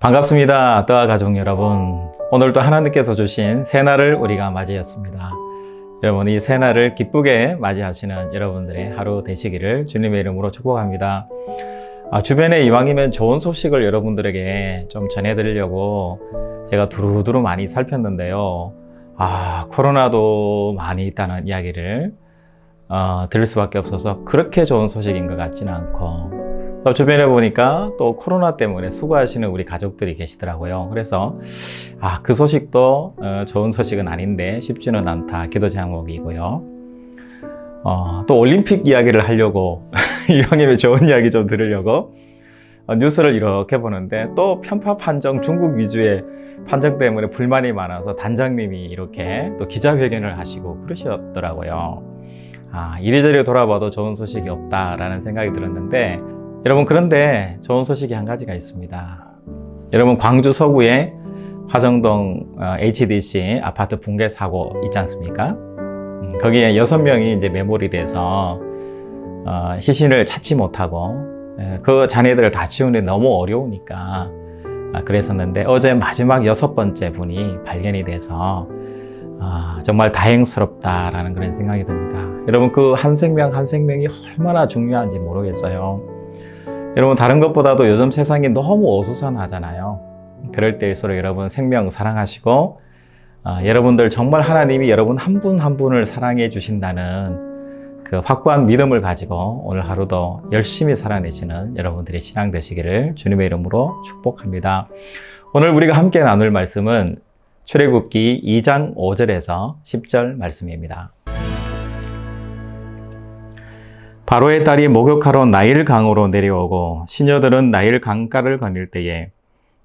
반갑습니다. 뜨아 가족 여러분. 오늘도 하나님께서 주신 새날을 우리가 맞이했습니다. 여러분, 이 새날을 기쁘게 맞이하시는 여러분들의 하루 되시기를 주님의 이름으로 축복합니다. 주변에 이왕이면 좋은 소식을 여러분들에게 좀 전해드리려고 제가 두루두루 많이 살폈는데요. 코로나도 많이 있다는 이야기를 들을 수밖에 없어서 그렇게 좋은 소식인 것 같지는 않고, 또 주변에 보니까 또 코로나 때문에 수고하시는 우리 가족들이 계시더라고요. 그래서 그 소식도 좋은 소식은 아닌데 쉽지는 않다, 기도 제목이고요. 또 올림픽 이야기를 하려고 이왕이면 좋은 이야기 좀 들으려고 뉴스를 이렇게 보는데, 또 편파 판정, 중국 위주의 판정 때문에 불만이 많아서 단장님이 이렇게 또 기자회견을 하시고 그러셨더라고요. 이리저리 돌아봐도 좋은 소식이 없다라는 생각이 들었는데, 여러분, 그런데 좋은 소식이 한 가지가 있습니다. 여러분, 광주 서구에 화정동 HDC 아파트 붕괴 사고 있지 않습니까? 거기에 6명이 이제 매몰이 돼서 시신을 찾지 못하고 그 잔해들을 다 치우는 게 너무 어려우니까 그랬었는데, 어제 마지막 6번째 분이 발견이 돼서 정말 다행스럽다라는 그런 생각이 듭니다. 여러분, 그 한 생명 한 생명이 얼마나 중요한지 모르겠어요. 여러분, 다른 것보다도 요즘 세상이 너무 어수선하잖아요. 그럴 때일수록 여러분 생명 사랑하시고, 여러분들 정말 하나님이 여러분 한 분 한 분을 사랑해 주신다는 그 확고한 믿음을 가지고 오늘 하루도 열심히 살아내시는 여러분들의 신앙 되시기를 주님의 이름으로 축복합니다. 오늘 우리가 함께 나눌 말씀은 출애굽기 2장 5절에서 10절 말씀입니다. 바로의 딸이 목욕하러 나일 강으로 내려오고 시녀들은 나일 강가를 거닐 때에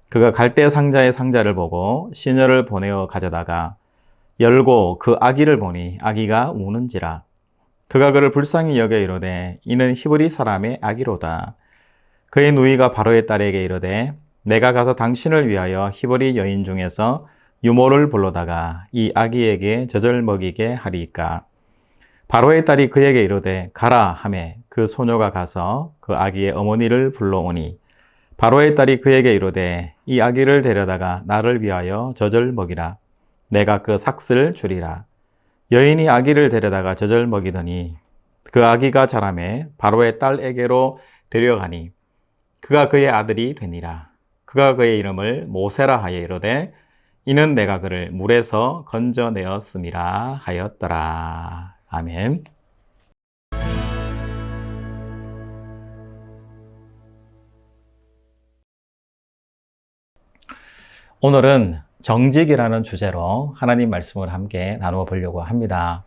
그가 갈대 상자의 상자를 보고 시녀를 보내어 가져다가 열고 그 아기를 보니 아기가 우는지라. 그가 그를 불쌍히 여겨 이르되 이는 히브리 사람의 아기로다. 그의 누이가 바로의 딸에게 이르되 내가 가서 당신을 위하여 히브리 여인 중에서 유모를 불러다가 이 아기에게 젖을 먹이게 하리이까. 바로의 딸이 그에게 이르되 가라 하매 그 소녀가 가서 그 아기의 어머니를 불러오니 바로의 딸이 그에게 이르되 이 아기를 데려다가 나를 위하여 젖을 먹이라. 내가 그 삭슬 주리라. 여인이 아기를 데려다가 젖을 먹이더니 그 아기가 자라매 바로의 딸에게로 데려가니 그가 그의 아들이 되니라. 그가 그의 이름을 모세라 하여 이르되 이는 내가 그를 물에서 건져내었음이라 하였더라. 아멘. 오늘은 정직이라는 주제로 하나님 말씀을 함께 나누어 보려고 합니다.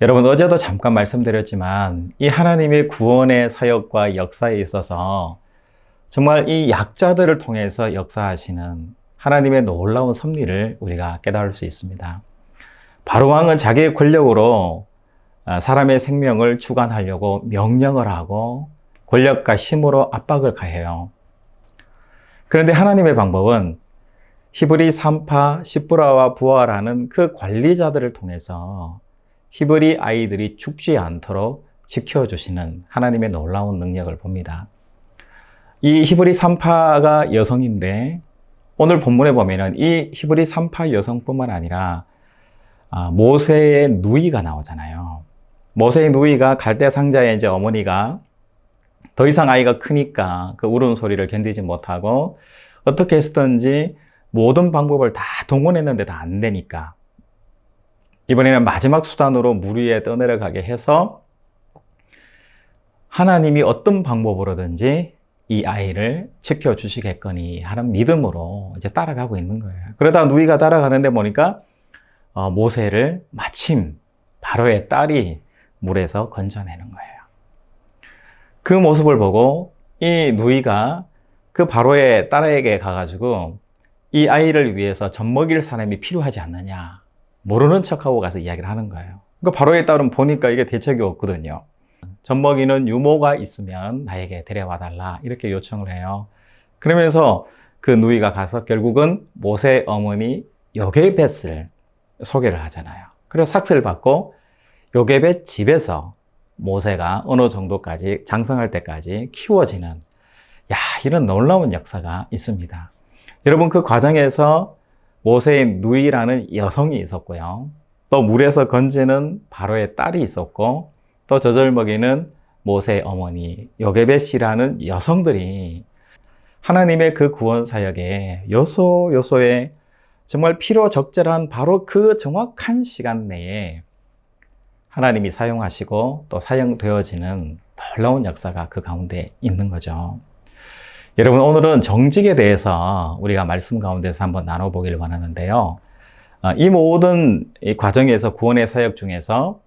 여러분, 어제도 잠깐 말씀드렸지만 이 하나님의 구원의 사역과 역사에 있어서 정말 이 약자들을 통해서 역사하시는 하나님의 놀라운 섭리를 우리가 깨달을 수 있습니다. 바로왕은 자기의 권력으로 사람의 생명을 주관하려고 명령을 하고 권력과 힘으로 압박을 가해요. 그런데 하나님의 방법은 히브리 산파 시브라와 부하라는 그 관리자들을 통해서 히브리 아이들이 죽지 않도록 지켜주시는 하나님의 놀라운 능력을 봅니다. 이 히브리 산파가 여성인데, 오늘 본문에 보면은 이 히브리 산파 여성뿐만 아니라 모세의 누이가 나오잖아요. 모세의 누이가 갈대 상자의 이제 어머니가 더 이상 아이가 크니까 그 울음 소리를 견디지 못하고 어떻게 했든지 모든 방법을 다 동원했는데 다 안 되니까 이번에는 마지막 수단으로 물 위에 떠내려가게 해서 하나님이 어떤 방법으로든지 이 아이를 지켜주시겠거니 하는 믿음으로 이제 따라가고 있는 거예요. 그러다 누이가 따라가는데 보니까 모세를 마침 바로의 딸이 물에서 건져내는 거예요. 그 모습을 보고 이 누이가 그 바로의 딸에게 가가지고 이 아이를 위해서 젖 먹일 사람이 필요하지 않느냐, 모르는 척하고 가서 이야기를 하는 거예요. 그러니까 바로의 딸은 보니까 이게 대책이 없거든요. 젖 먹이는 유모가 있으면 나에게 데려와 달라 이렇게 요청을 해요. 그러면서 그 누이가 가서 결국은 모세의 어머니 요게벳을 소개를 하잖아요. 그래서 삭슬을 받고 요게벳 집에서 모세가 어느 정도까지 장성할 때까지 키워지는, 이런 놀라운 역사가 있습니다. 여러분 그 과정에서 모세의 누이라는 여성이 있었고요. 또 물에서 건지는 바로의 딸이 있었고 또 젖을 먹이는 모세의 어머니 요게벳이라는 여성들이 하나님의 그 구원 사역에 요소요소에 정말 필요적절한 바로 그 정확한 시간 내에 하나님이 사용하시고 또 사용되어지는 놀라운 역사가 그 가운데 있는 거죠. 여러분 오늘은 정직에 대해서 우리가 말씀 가운데서 한번 나눠보기를 원하는데요. 이 모든 이 과정에서 구원의 사역 중에서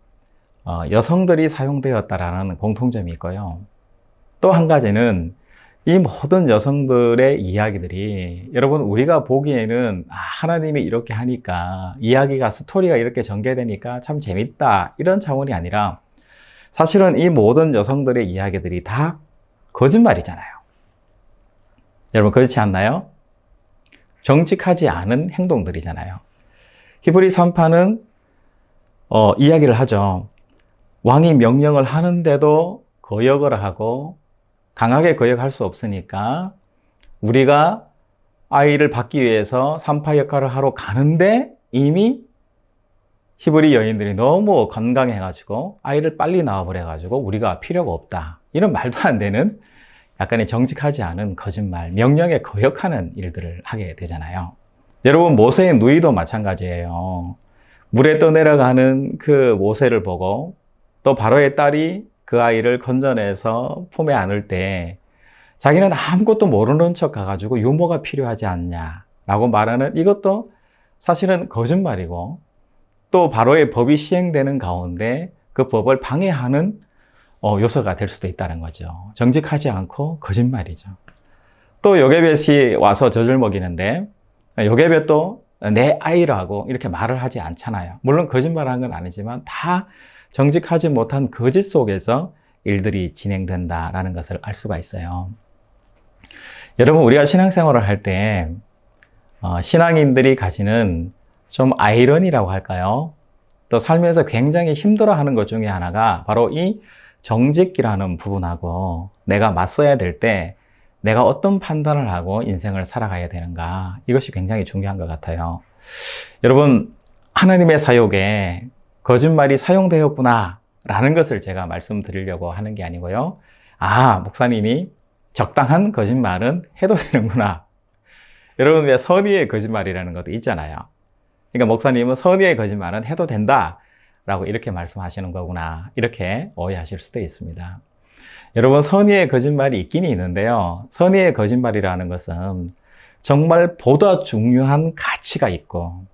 여성들이 사용되었다라는 공통점이 있고요. 또 한 가지는 이 모든 여성들의 이야기들이 여러분 우리가 보기에는 하나님이 이렇게 하니까 이야기가 스토리가 이렇게 전개되니까 참 재밌다 이런 차원이 아니라 사실은 이 모든 여성들의 이야기들이 다 거짓말이잖아요. 여러분 그렇지 않나요? 정직하지 않은 행동들이잖아요. 히브리 3파는 이야기를 하죠. 왕이 명령을 하는데도 거역을 하고 강하게 거역할 수 없으니까 우리가 아이를 받기 위해서 산파 역할을 하러 가는데 이미 히브리 여인들이 너무 건강해가지고 아이를 빨리 낳아버려가지고 우리가 필요가 없다. 이런 말도 안 되는 약간의 정직하지 않은 거짓말, 명령에 거역하는 일들을 하게 되잖아요. 여러분 모세의 누이도 마찬가지예요. 물에 떠내려가는 그 모세를 보고 또 바로의 딸이 그 아이를 건져내서 품에 안을 때 자기는 아무것도 모르는 척 가가지고 유모가 필요하지 않냐라고 말하는 이것도 사실은 거짓말이고 또 바로의 법이 시행되는 가운데 그 법을 방해하는 요소가 될 수도 있다는 거죠. 정직하지 않고 거짓말이죠. 또 요게벳이 와서 젖을 먹이는데 요게벳도 내 아이라고 이렇게 말을 하지 않잖아요. 물론 거짓말한 건 아니지만 다 정직하지 못한 거짓 속에서 일들이 진행된다라는 것을 알 수가 있어요. 여러분 우리가 신앙생활을 할 때 신앙인들이 가지는 좀 아이러니라고 할까요? 또 살면서 굉장히 힘들어하는 것 중에 하나가 바로 이 정직이라는 부분하고 내가 맞서야 될 때 내가 어떤 판단을 하고 인생을 살아가야 되는가 이것이 굉장히 중요한 것 같아요. 여러분 하나님의 사역에 거짓말이 사용되었구나 라는 것을 제가 말씀드리려고 하는 게 아니고요. 목사님이 적당한 거짓말은 해도 되는구나. 여러분 왜 선의의 거짓말이라는 것도 있잖아요. 그러니까 목사님은 선의의 거짓말은 해도 된다 라고 이렇게 말씀하시는 거구나 이렇게 오해하실 수도 있습니다. 여러분 선의의 거짓말이 있긴 있는데요. 선의의 거짓말이라는 것은 정말 보다 중요한 가치가 있고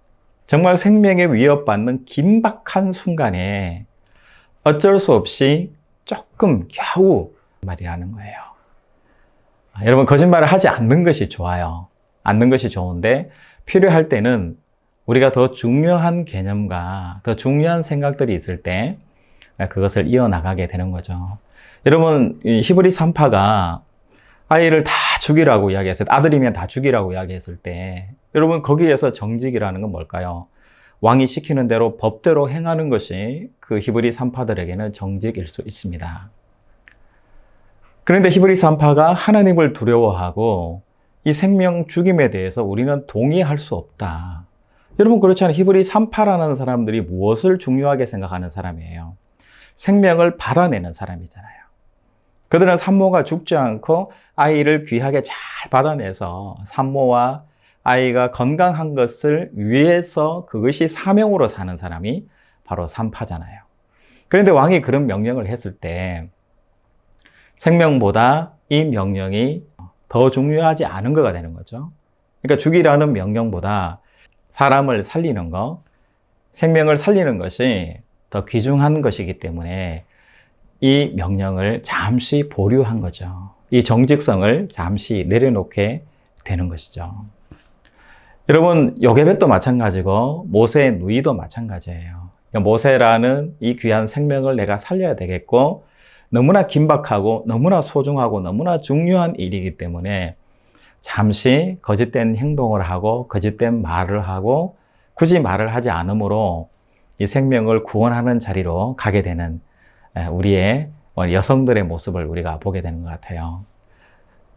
정말 생명에 위협받는 긴박한 순간에 어쩔 수 없이 조금 겨우 말이라는 거예요. 여러분 거짓말을 하지 않는 것이 좋아요. 않는 것이 좋은데 필요할 때는 우리가 더 중요한 개념과 더 중요한 생각들이 있을 때 그것을 이어나가게 되는 거죠. 여러분 히브리 3파가 아이를 다 죽이라고 이야기했을 때 아들이면 다 죽이라고 이야기했을 때 여러분 거기에서 정직이라는 건 뭘까요? 왕이 시키는 대로 법대로 행하는 것이 그 히브리 3파들에게는 정직일 수 있습니다. 그런데 히브리 3파가 하나님을 두려워하고 이 생명 죽임에 대해서 우리는 동의할 수 없다. 여러분 그렇지 않아요? 히브리 3파라는 사람들이 무엇을 중요하게 생각하는 사람이에요? 생명을 받아내는 사람이잖아요. 그들은 산모가 죽지 않고 아이를 귀하게 잘 받아내서 산모와 아이가 건강한 것을 위해서 그것이 사명으로 사는 사람이 바로 3파잖아요. 그런데 왕이 그런 명령을 했을 때 생명보다 이 명령이 더 중요하지 않은 거가 되는 거죠. 그러니까 죽이라는 명령보다 사람을 살리는 것, 생명을 살리는 것이 더 귀중한 것이기 때문에 이 명령을 잠시 보류한 거죠. 이 정직성을 잠시 내려놓게 되는 것이죠. 여러분 요게벳도 마찬가지고 모세의 누이도 마찬가지예요. 그러니까 모세라는 이 귀한 생명을 내가 살려야 되겠고 너무나 긴박하고 너무나 소중하고 너무나 중요한 일이기 때문에 잠시 거짓된 행동을 하고 거짓된 말을 하고 굳이 말을 하지 않으므로 이 생명을 구원하는 자리로 가게 되는 우리의 여성들의 모습을 우리가 보게 되는 것 같아요.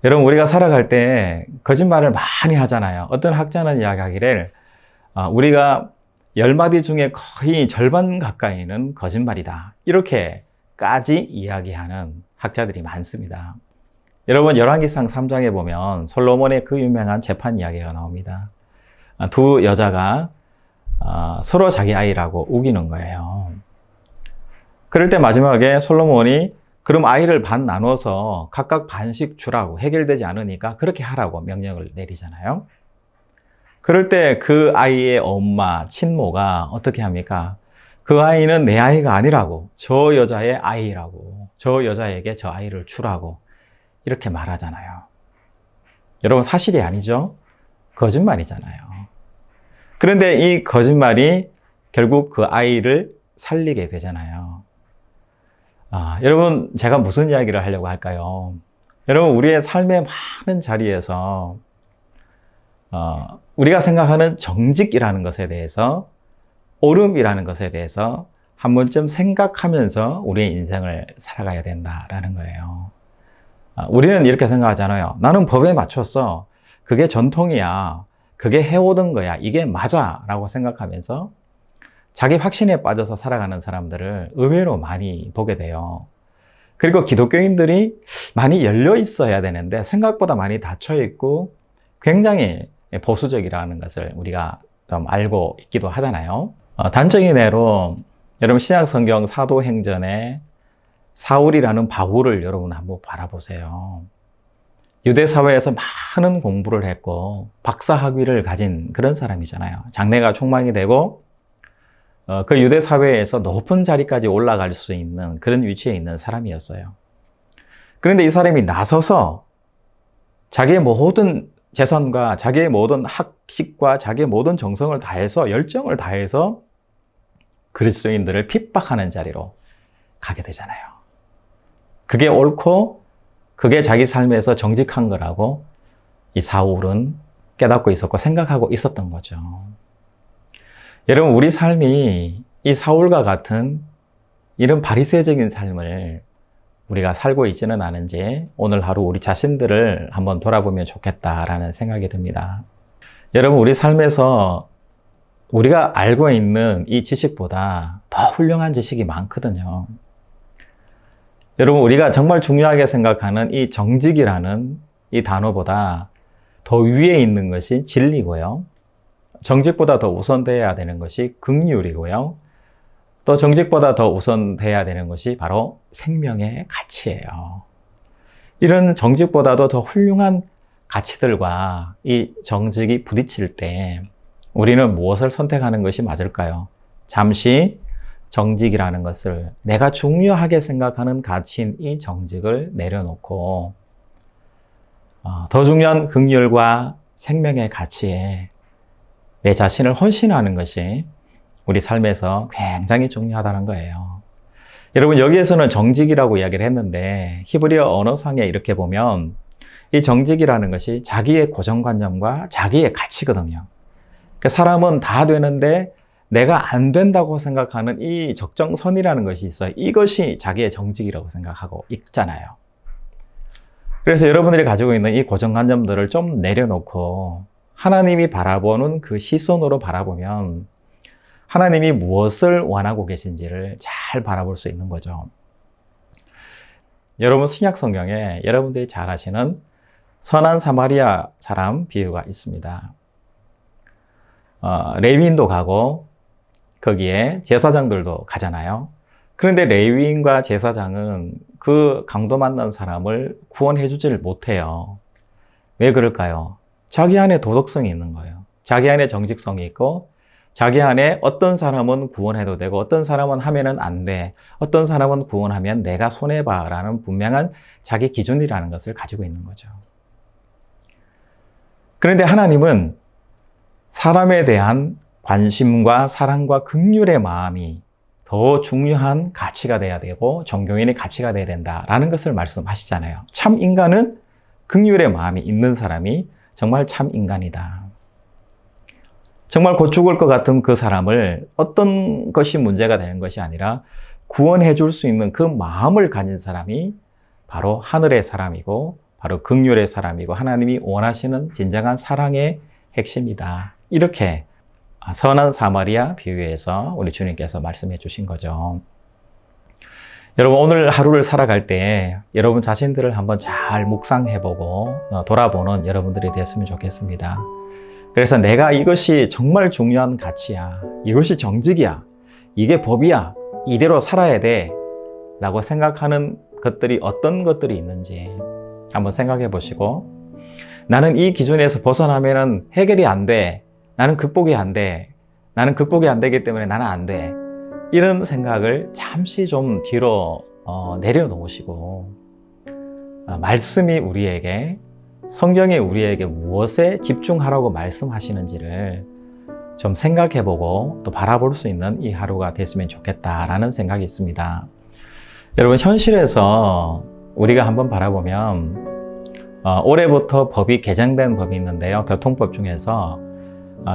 여러분, 우리가 살아갈 때 거짓말을 많이 하잖아요. 어떤 학자는 이야기하기를 우리가 10마디 중에 거의 절반 가까이는 거짓말이다. 이렇게까지 이야기하는 학자들이 많습니다. 여러분, 열왕기상 3장에 보면 솔로몬의 그 유명한 재판 이야기가 나옵니다. 두 여자가 서로 자기 아이라고 우기는 거예요. 그럴 때 마지막에 솔로몬이 그럼 아이를 반 나눠서 각각 반씩 주라고, 해결되지 않으니까 그렇게 하라고 명령을 내리잖아요. 그럴 때 그 아이의 엄마, 친모가 어떻게 합니까? 그 아이는 내 아이가 아니라고, 저 여자의 아이라고, 저 여자에게 저 아이를 주라고 이렇게 말하잖아요. 여러분, 사실이 아니죠? 거짓말이잖아요. 그런데 이 거짓말이 결국 그 아이를 살리게 되잖아요. 여러분, 제가 무슨 이야기를 하려고 할까요? 여러분, 우리의 삶의 많은 자리에서 우리가 생각하는 정직이라는 것에 대해서, 옳음이라는 것에 대해서 한 번쯤 생각하면서 우리의 인생을 살아가야 된다라는 거예요. 우리는 이렇게 생각하잖아요. 나는 법에 맞췄어. 그게 전통이야. 그게 해오던 거야. 이게 맞아. 라고 생각하면서 자기 확신에 빠져서 살아가는 사람들을 의외로 많이 보게 돼요. 그리고 기독교인들이 많이 열려 있어야 되는데 생각보다 많이 닫혀 있고 굉장히 보수적이라는 것을 우리가 좀 알고 있기도 하잖아요. 단적인 예로 여러분, 신약 성경 사도행전에 사울이라는 바울을 여러분 한번 바라보세요. 유대 사회에서 많은 공부를 했고 박사 학위를 가진 그런 사람이잖아요. 장래가 촉망이 되고 그 유대 사회에서 높은 자리까지 올라갈 수 있는 그런 위치에 있는 사람이었어요. 그런데 이 사람이 나서서 자기의 모든 재산과 자기의 모든 학식과 자기의 모든 정성을 다해서, 열정을 다해서 그리스도인들을 핍박하는 자리로 가게 되잖아요. 그게 옳고 그게 자기 삶에서 정직한 거라고 이 사울은 깨닫고 있었고 생각하고 있었던 거죠. 여러분, 우리 삶이 이 사울과 같은 이런 바리새적인 삶을 우리가 살고 있지는 않은지 오늘 하루 우리 자신들을 한번 돌아보면 좋겠다라는 생각이 듭니다. 여러분, 우리 삶에서 우리가 알고 있는 이 지식보다 더 훌륭한 지식이 많거든요. 여러분, 우리가 정말 중요하게 생각하는 이 정직이라는 이 단어보다 더 위에 있는 것이 진리고요. 정직보다 더 우선돼야 되는 것이 긍휼이고요. 또 정직보다 더 우선돼야 되는 것이 바로 생명의 가치예요. 이런 정직보다도 더 훌륭한 가치들과 이 정직이 부딪힐 때 우리는 무엇을 선택하는 것이 맞을까요? 잠시 정직이라는 것을, 내가 중요하게 생각하는 가치인 이 정직을 내려놓고 더 중요한 긍휼과 생명의 가치에 내 자신을 헌신하는 것이 우리 삶에서 굉장히 중요하다는 거예요. 여러분, 여기에서는 정직이라고 이야기를 했는데 히브리어 언어상에 이렇게 보면 이 정직이라는 것이 자기의 고정관념과 자기의 가치거든요. 그러니까 사람은 다 되는데 내가 안 된다고 생각하는 이 적정선이라는 것이 있어요. 이것이 자기의 정직이라고 생각하고 있잖아요. 그래서 여러분들이 가지고 있는 이 고정관념들을 좀 내려놓고 하나님이 바라보는 그 시선으로 바라보면 하나님이 무엇을 원하고 계신지를 잘 바라볼 수 있는 거죠. 여러분, 신약 성경에 여러분들이 잘 아시는 선한 사마리아 사람 비유가 있습니다. 레위인도 가고 거기에 제사장들도 가잖아요. 그런데 레위인과 제사장은 그 강도 만난 사람을 구원해 주지를 못해요. 왜 그럴까요? 자기 안에 도덕성이 있는 거예요. 자기 안에 정직성이 있고 자기 안에 어떤 사람은 구원해도 되고 어떤 사람은 하면은 안 돼. 어떤 사람은 구원하면 내가 손해봐 라는 분명한 자기 기준이라는 것을 가지고 있는 거죠. 그런데 하나님은 사람에 대한 관심과 사랑과 긍휼의 마음이 더 중요한 가치가 돼야 되고 종교인의 가치가 돼야 된다라는 것을 말씀하시잖아요. 참 인간은 긍휼의 마음이 있는 사람이 정말 참 인간이다. 정말 곧 죽을 것 같은 그 사람을 어떤 것이 문제가 되는 것이 아니라 구원해 줄 수 있는 그 마음을 가진 사람이 바로 하늘의 사람이고 바로 긍휼의 사람이고 하나님이 원하시는 진정한 사랑의 핵심이다. 이렇게 선한 사마리아 비유에서 우리 주님께서 말씀해 주신 거죠. 여러분, 오늘 하루를 살아갈 때 여러분 자신들을 한번 잘 묵상해보고 돌아보는 여러분들이 됐으면 좋겠습니다. 그래서 내가 이것이 정말 중요한 가치야, 이것이 정직이야, 이게 법이야, 이대로 살아야 돼 라고 생각하는 것들이 어떤 것들이 있는지 한번 생각해 보시고, 나는 이 기준에서 벗어나면 해결이 안 돼, 나는 극복이 안 돼, 나는 극복이 안 되기 때문에 나는 안 돼, 이런 생각을 잠시 좀 뒤로 내려놓으시고, 말씀이 우리에게, 성경이 우리에게 무엇에 집중하라고 말씀하시는지를 좀 생각해보고 또 바라볼 수 있는 이 하루가 됐으면 좋겠다라는 생각이 있습니다. 여러분, 현실에서 우리가 한번 바라보면 올해부터 법이 개정된 법이 있는데요. 교통법 중에서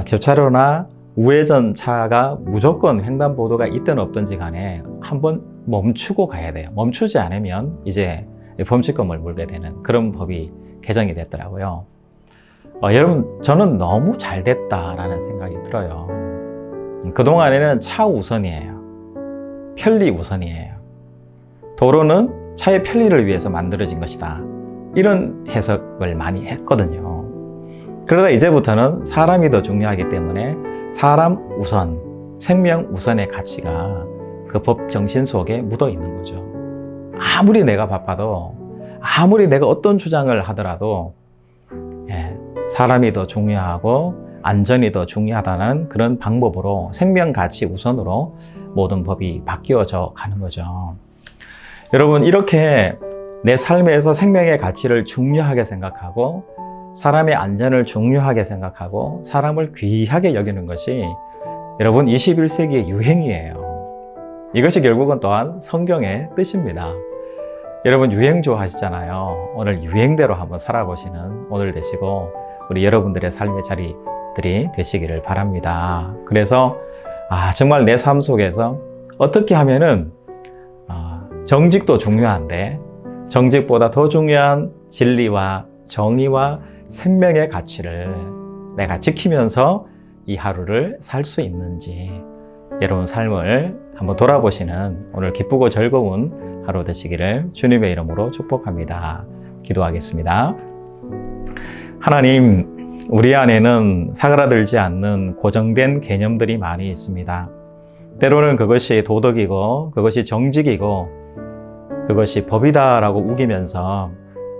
교차로나 우회전 차가 무조건 횡단보도가 있든 없든지 간에 한번 멈추고 가야 돼요. 멈추지 않으면 이제 범칙금을 물게 되는 그런 법이 개정이 됐더라고요. 여러분, 저는 너무 잘 됐다라는 생각이 들어요. 그동안에는 차 우선이에요. 편리 우선이에요. 도로는 차의 편리를 위해서 만들어진 것이다, 이런 해석을 많이 했거든요. 그러다 이제부터는 사람이 더 중요하기 때문에 사람 우선, 생명 우선의 가치가 그 법 정신 속에 묻어 있는 거죠. 아무리 내가 바빠도, 아무리 내가 어떤 주장을 하더라도 사람이 더 중요하고 안전이 더 중요하다는 그런 방법으로 생명 가치 우선으로 모든 법이 바뀌어져 가는 거죠. 여러분, 이렇게 내 삶에서 생명의 가치를 중요하게 생각하고 사람의 안전을 중요하게 생각하고 사람을 귀하게 여기는 것이 여러분 21세기의 유행이에요. 이것이 결국은 또한 성경의 뜻입니다. 여러분, 유행 좋아하시잖아요. 오늘 유행대로 한번 살아보시는 오늘 되시고 우리 여러분들의 삶의 자리들이 되시기를 바랍니다. 그래서 정말 내 삶 속에서 어떻게 하면은 정직도 중요한데 정직보다 더 중요한 진리와 정의와 생명의 가치를 내가 지키면서 이 하루를 살 수 있는지 여러분 삶을 한번 돌아보시는 오늘 기쁘고 즐거운 하루 되시기를 주님의 이름으로 축복합니다. 기도하겠습니다. 하나님, 우리 안에는 사그라들지 않는 고정된 개념들이 많이 있습니다. 때로는 그것이 도덕이고 그것이 정직이고 그것이 법이다라고 우기면서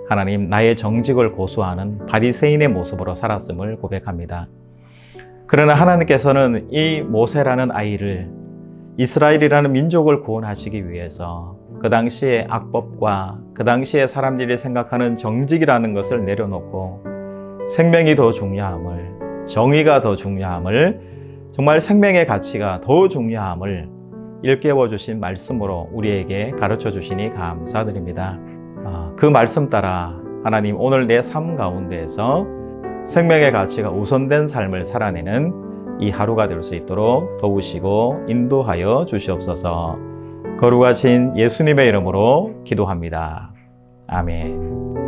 하나님, 나의 정직을 고수하는 바리새인의 모습으로 살았음을 고백합니다. 그러나 하나님께서는 이 모세라는 아이를, 이스라엘이라는 민족을 구원하시기 위해서 그 당시의 악법과 그 당시에 사람들이 생각하는 정직이라는 것을 내려놓고 생명이 더 중요함을, 정의가 더 중요함을, 정말 생명의 가치가 더 중요함을 일깨워 주신 말씀으로 우리에게 가르쳐 주시니 감사드립니다. 그 말씀 따라 하나님, 오늘 내 삶 가운데에서 생명의 가치가 우선된 삶을 살아내는 이 하루가 될 수 있도록 도우시고 인도하여 주시옵소서. 거룩하신 예수님의 이름으로 기도합니다. 아멘.